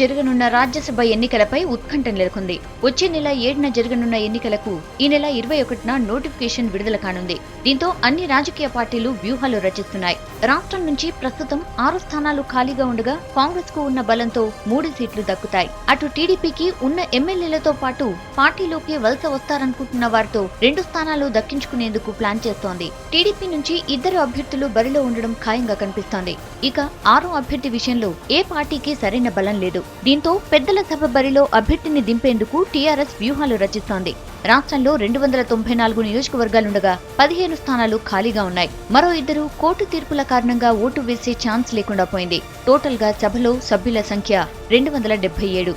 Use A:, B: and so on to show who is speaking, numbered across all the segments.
A: జరగనున్న రాజ్యసభ ఎన్నికలపై ఉత్కంఠ నెలకొంది. వచ్చే నెల 7న జరగనున్న ఎన్నికలకు ఈ నెల 21న నోటిఫికేషన్ విడుదల కానుంది. దీంతో అన్ని రాజకీయ పార్టీలు వ్యూహాలు రచిస్తున్నాయి. రాష్ట్రం నుంచి ప్రస్తుతం 6 స్థానాలు ఖాళీగా ఉండగా కాంగ్రెస్ కు ఉన్న బలంతో 3 సీట్లు దక్కుతాయి. అటు టీడీపీకి ఉన్న ఎమ్మెల్యేలతో పాటు పార్టీలోకి వలస వస్తారనుకుంటున్న వారితో 2 స్థానాలు దక్కించుకునేందుకు ప్లాన్ చేస్తోంది. టీడీపీ నుంచి 2 అభ్యర్థులు బరిలో ఉండడం ఖాయంగా కనిపిస్తోంది. ఇక 6వ అభ్యర్థి విషయంలో ఏ పార్టీకి సరైన బలం లేదు. దీంతో పెద్దల సభ బరిలో అభ్యర్థిని దింపేందుకు టీఆర్ఎస్ వ్యూహాలు రచిస్తోంది. రాష్ట్రంలో 294 నియోజకవర్గాలుండగా 15 స్థానాలు ఖాళీగా ఉన్నాయి. మరో 2 కోర్టు తీర్పుల కారణంగా ఓటు వేసే ఛాన్స్ లేకుండా పోయింది. టోటల్ గా సభలో సభ్యుల సంఖ్య 277.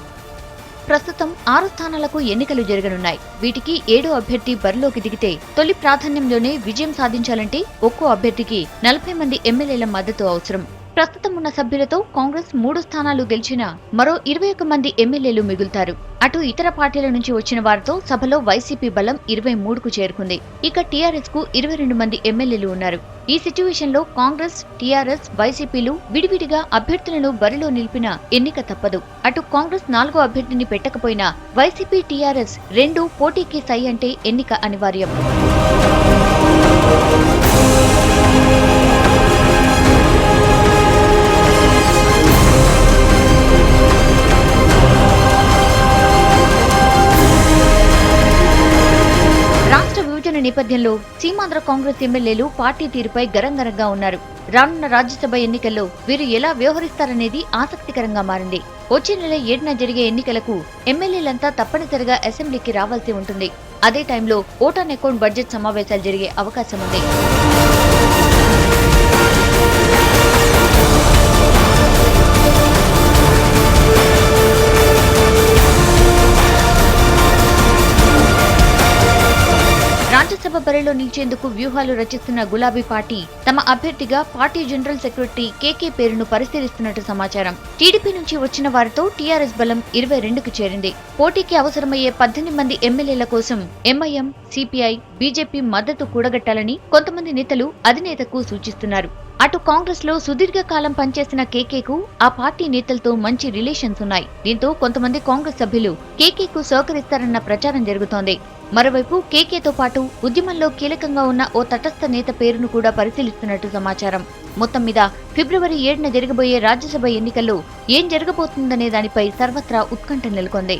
A: ప్రస్తుతం 6 స్థానాలకు ఎన్నికలు జరగనున్నాయి. వీటికి 7వ అభ్యర్థి బరిలోకి దిగితే తొలి ప్రాధాన్యంలోనే విజయం సాధించాలంటే ఒక్కో అభ్యర్థికి 40 మంది ఎమ్మెల్యేల మద్దతు అవసరం. ప్రస్తుతం ఉన్న సభ్యులతో కాంగ్రెస్ 3 స్థానాలు గెలిచినా మరో 21 మంది ఎమ్మెల్యేలు మిగులుతారు. అటు ఇతర పార్టీల నుంచి వచ్చిన వారితో సభలో వైసీపీ బలం 23కు చేరుకుంది. ఇక టీఆర్ఎస్ కు 22 మంది ఎమ్మెల్యేలు ఉన్నారు. ఈ సిచ్యువేషన్ లో కాంగ్రెస్, టీఆర్ఎస్, వైసీపీలు విడివిడిగా అభ్యర్థులను బరిలో నిలిపిన ఎన్నిక తప్పదు. అటు కాంగ్రెస్ 4వ అభ్యర్థిని పెట్టకపోయినా వైసీపీ, టీఆర్ఎస్ 2 పోటీకి సై అంటే ఎన్నిక అనివార్యం. నేపథ్యంలో సీమాంధ్ర కాంగ్రెస్ ఎమ్మెల్యేలు పార్టీ తీరుపై గరంగరంగా ఉన్నారు. రానున్న రాజ్యసభ ఎన్నికల్లో వీరు ఎలా వ్యవహరిస్తారనేది ఆసక్తికరంగా మారింది. వచ్చే నెల 7న జరిగే ఎన్నికలకు ఎమ్మెల్యేలంతా తప్పనిసరిగా అసెంబ్లీకి రావాల్సి ఉంటుంది. అదే టైంలో ఓట్ ఆన్ అకౌంట్ బడ్జెట్ సమావేశాలు జరిగే అవకాశం ఉంది. రాజ్యసభ బరిలో నిలిచేందుకు వ్యూహాలు రచిస్తున్న గులాబీ పార్టీ తమ అభ్యర్థిగా పార్టీ జనరల్ సెక్రటరీ కేకే పేరును పరిశీలిస్తున్నట్టు సమాచారం. టీడీపీ నుంచి వచ్చిన వారితో టీఆర్ఎస్ బలం 22కు చేరింది. పోటీకి అవసరమయ్యే 18 మంది ఎమ్మెల్యేల కోసం ఎంఐఎం, సిపిఐ, బీజేపీ మద్దతు కూడగట్టాలని కొంతమంది నేతలు అధినేతకు సూచిస్తున్నారు. అటు కాంగ్రెస్ లో సుదీర్ఘకాలం పనిచేసిన కేకేకు ఆ పార్టీ నేతలతో మంచి రిలేషన్స్ ఉన్నాయి. దీంతో కొంతమంది కాంగ్రెస్ సభ్యులు కేకేకు సహకరిస్తారన్న ప్రచారం జరుగుతోంది. మరోవైపు కేకేతో పాటు ఉద్యమంలో కీలకంగా ఉన్న ఓ తటస్థ నేత పేరును కూడా పరిశీలిస్తున్నట్టు సమాచారం. మొత్తం మీద ఫిబ్రవరి 7న జరగబోయే రాజ్యసభ ఎన్నికల్లో ఏం జరగబోతుందనే దానిపై సర్వత్రా ఉత్కంఠ నెలకొంది.